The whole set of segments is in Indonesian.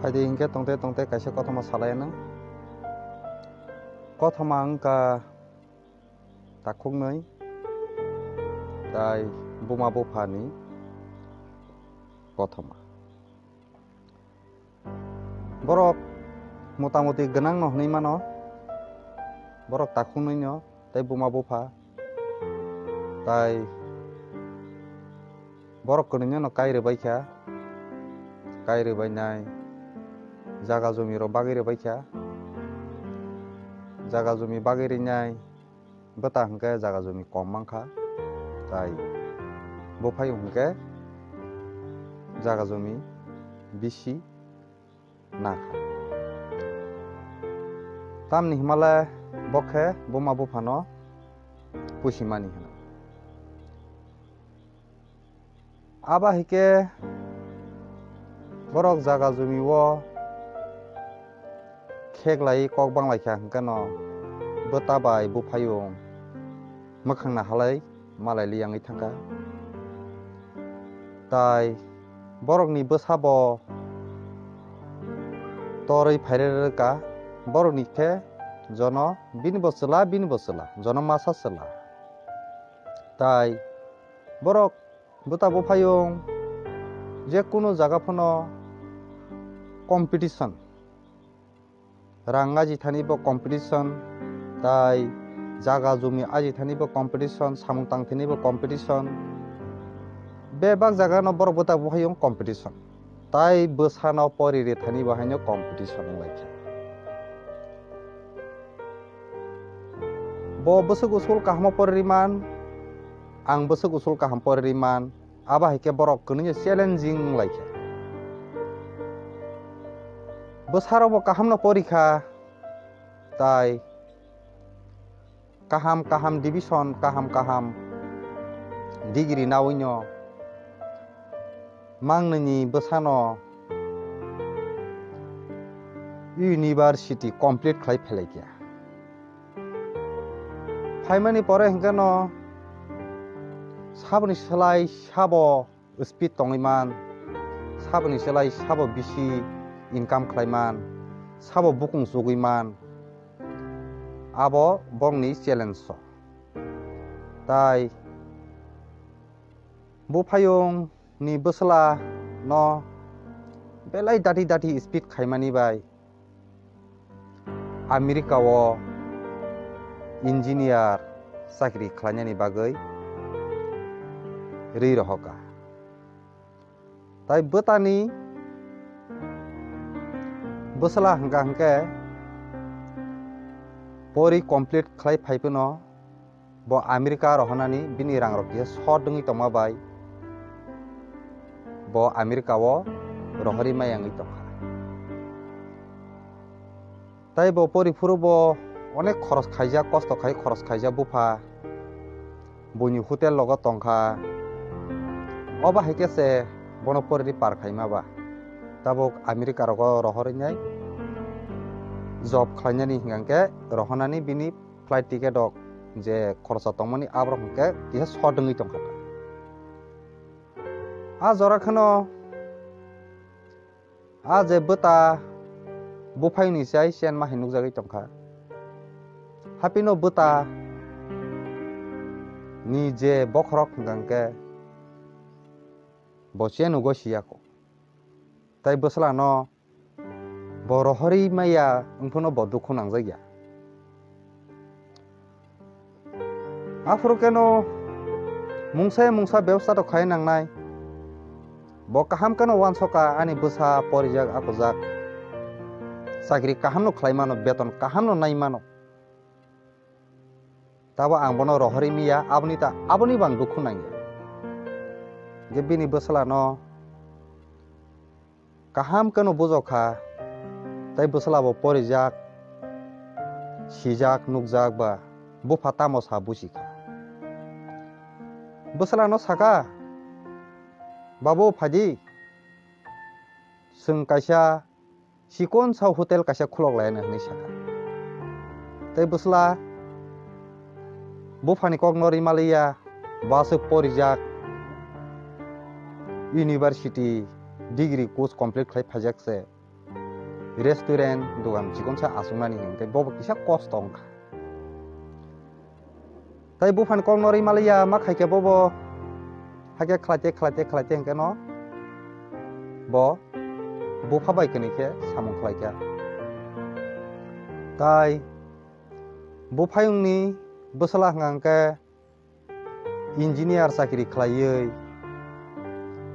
Phaidi hingke tongte kaisa kothoma salaina. Kothoma angka takhuknoi tai buma buphani kothoma. Borok motamuti gwnang no hwnui mano. Borok takhuknoi no tai buma bupha tai borok kwnui no kairwbaikha kairwbainai jaga jumi rok bagirwbaikha jaga jumi bagirinai bwta hingke jaga jumi kom mangkha tai buphaio hingke jaga jumi bisi nakha. Tamni himale bokhe buma buphano pusimani hino. Aba hike borok jaga jumi o kheklai kok banglaikha hingke no bwta bai buphaio mwkhang na halai malai liyangui thangkha. Tai borokni bwsabo torui phairerwka borokni khe jono bini bo chwla jono masa chwla. Tai borok bwta buphaio je kuno jaga phono competition rang ajithani bo competition tai jaga jumi ajithani bo competition samung tangthani bo competition bebak jaga no borok bwta buphaio competition tai bwsano porire thani bo haino competition wnglaikha. Bo bwsuk usul kaham poririman ang bwsuk usul kaham poririman aba hike borok kwnui challenging wnglaikha. Bwsaro bo kaham no porikha tai kaham division kaham degree nawi no mangnini bwsano university complete khlai phelaikha. Phaimani pore hingke no saboni selai sabo speed tongaiman saboni selai sabo bisi income khlaiman sabo bukung chuguiman abo borokni challenge so. Tai buphaio ni bwsla no belai dati speed khaimani bai America o engineer chakri khlainani bagui rui rohoka. Tai bwtani bwsla hingka hingke pori complete khlai phaipono bo America rohonani bini rang rok short dungui tongma bai bo America o rohori mayangui tongkha. Tai bo pori phuru bo onek khoros khaijak kosto khai khoros khaijak bupha boni hotel logo tongkha oba hike se bono pori par khaima ba tabok America rogo rohorinai job khlainani hingke rohonani bini flight ticket rok je khorsa tongmani abrok hingke tiha short dungui tongkha. A jora khano a je bwta buphaini sai sian ma hinukjagui tongkha. Hapino bwta ni je bokhorok hingke bo chenugo siyako. Tai bwsla no bo rohori maya wngphono bo dukhu nangjakya. Afro keno mungsa byabsa to khai nangnai bo kaham keno wansoka ani bwsa porijak akojak chakri kaham no khlaimano beton kaham no naimano tabo ang bono rohori miya aboni bang dukhu nangya. Je bini bwsla no kaham keno bujokha tai bwsla bo porijak sijak nukjak ba bupha tamo sa busikha. Bwsla no saka babu phaji sung kaisa sikon sa hotel kaisa khulok laina hwnui saka. Tai bwsla buphani kok no rimaliya basuk porijak university degree course complete khai phajakse restaurant dugan chikonsa asungmani hingke bobo kisa cost ongkha tai bufan kolnori malaya ma khaike bobo hake khlate hingke no bo bufa bai kini ke samung khlaika tai bufayungni bosala hangke engineer sakiri khlaioi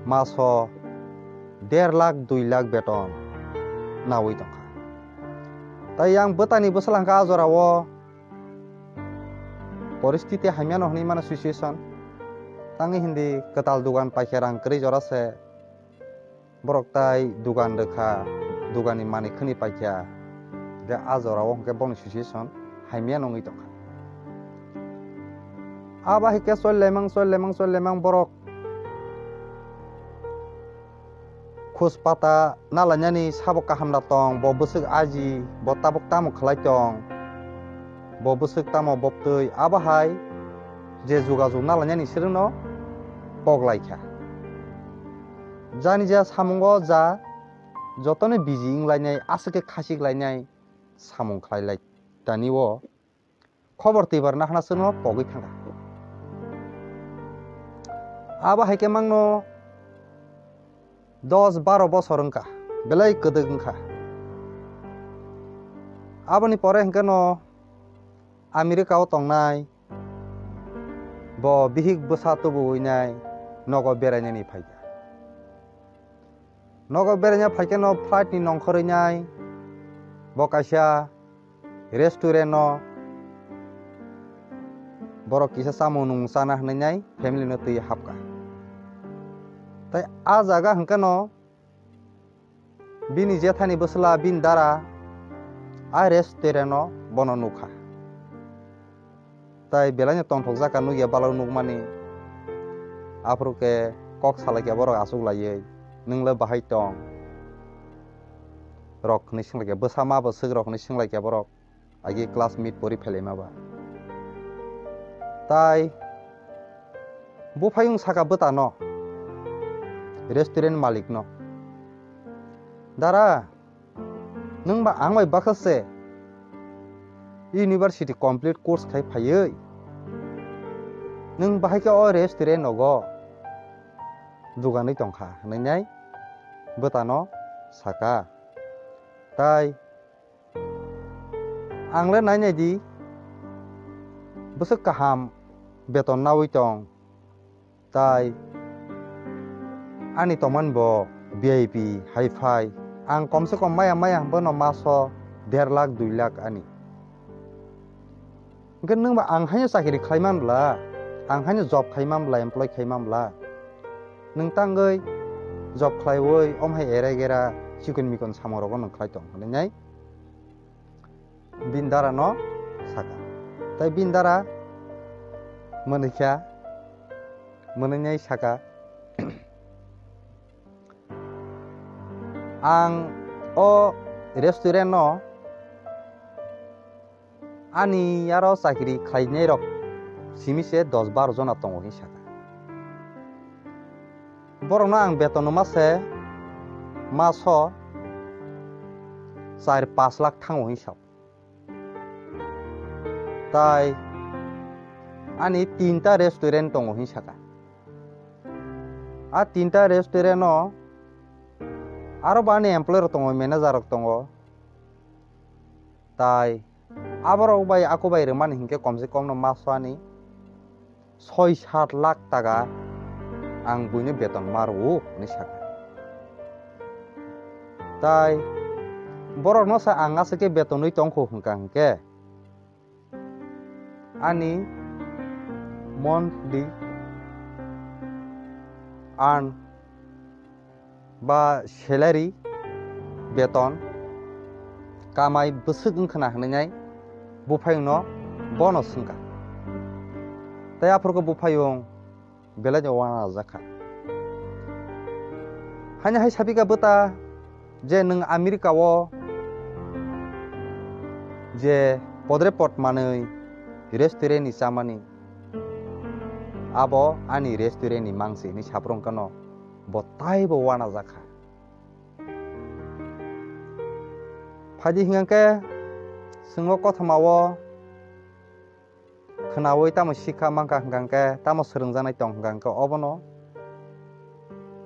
maso 1.5 lakh 2 lakh beton nawi tongkha tai yang betani bosala hangka ajorawo परिस्थिति हामिया नहनि माने situation tangi hindi ketal dugan paikherang kri jorase borok tai dugan rekha dugani mani khini paikya de ajorao hongke boni situation haimia nongi tongkha aba hike sol lemang borok khospata nalanyani sabok kahamna tong bo busuk aji bo tabok tamu khlai tong bo busuk tamo boptui aba hai je jogajog nalanyani sirno poglaikha jani ja samungo ja jotone biji inglainai asake khasik lainai samung khlailai taniwo khobor tibar na hana sirno pogui thanga aba haike mangno 10-12 bosor wngkha belai kedek wngkha aboni pore hingke no Amerika o tongnai bo bihik bosa tubuinai nogo berainani phaika nogo beraina phaike no flight ni nongkhoreinai bo kaisa restaurant no borok kisa samung nung sana hnainai family no tui hapka tai a jaga hingke no bini jethani bosla bin dara a restaurant no bono nukha tai belanya tongthok jaka nugia balau nukmani afruke kok salakya borok asuk laiye nungla bahai tong rok ni singlakya bosama bo sug rok ni singlakya borok agi classmate pori phelaima ba tai bufayung saka botano restaurant malik no dara nungba angbai bakhase university complete course khai phaioi nung bahai ke o restaurant nogo duganai tongkha hnainai botano saka tai angle nainai di busuk kaham beton nawi tong tai ani tongman bo VIP hi-fi ang komse kom maya bono maso 1.5 lakh 2 lakh ani gen nung ba ang hanya sakiri khaimamla ang hanya job khaimamla employee khaimamla nung tangai job khlaiwoi omhai eregera chikun mikon samorogo nung khlai tong hnainai bindara no saka tai bindara manikya manai saka ang o restaurant no ani yaro sakiri khlainai rok simise 10-12 jona tongo hi saka borok no ang beton mase maso 4-5 lakh thango hisab tai ani 3ta restaurant tongo hi saka a 3ta restaurant no aro bani employer tongo manager rok tongo tai aborok bai ako bai reman hingke komse kom no maso ani 6-7 lakh taga ang buine beton maru ni saka tai borok no sa anga seke betonui tongkho hingka hingke ani monthly earn ba salary beton kamai busuk wngkhana hnainai bufayung no bonus wngka tai aphorko bufayung belanya wana jakha hanya hai sabika bota je nung Amerika o je podrepot manui restaurant ni samani abo ani restaurant ni mangsi ni saprong kano bo tai bo wana jakha Phaidi hingangke sungno kothomao khnawi tamo sikha mangka hingangke tamo srwngjaknai tong hingangke obono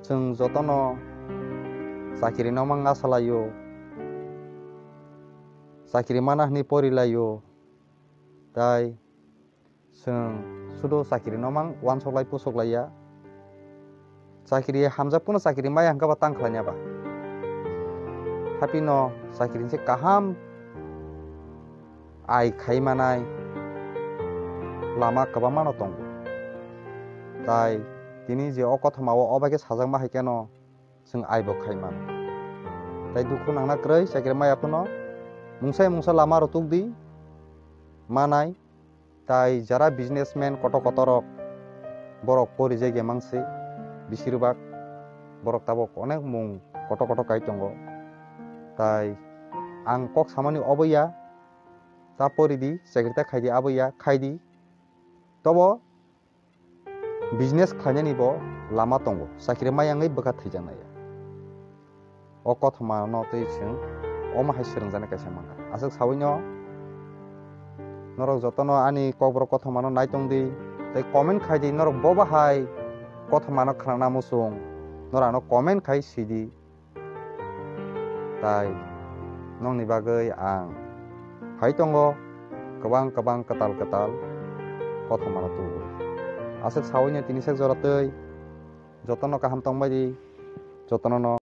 chwng jotono chakiri no mangna salaio chakiri mana hini porilaio tai chwng sudo chakiri no mang uansoklai pusoklaia chakiri hamjak puno chakiri maya hingka bo tang khlaina ba happy no chakiri se kaham ai khai manai lama kwbangma no tongo tai tini je o kothomao obake sajakma haikeno chwng ai bo khai mano tai dukhu nangna kwrwi chakiri maya puno mungsa lama rok tukdi manai tai jara businessman koto rok borok porijak mangsi besirbak borok tabok onek mung koto kai tongo tai ang kok samani oboya ta poridi chakiri ta khaidi aboya khaidi tobo business khlainani bo lama tongo chakiri mayangui bwkha thaijaknai o kothoma no tei chwng oma hai srwngjaknai kaisa mangka asuk sawi no norok jotono ani kokborok kothoma no naitongdi tei comment khaidi norok boba hai kothoma no khnana musung norok no comment khai sidi tai nongni bagui ang hai tongo kwbang katal kothoma no tubu asuk sawi no tini sek jora tei jotono kaham tongbai di jotono no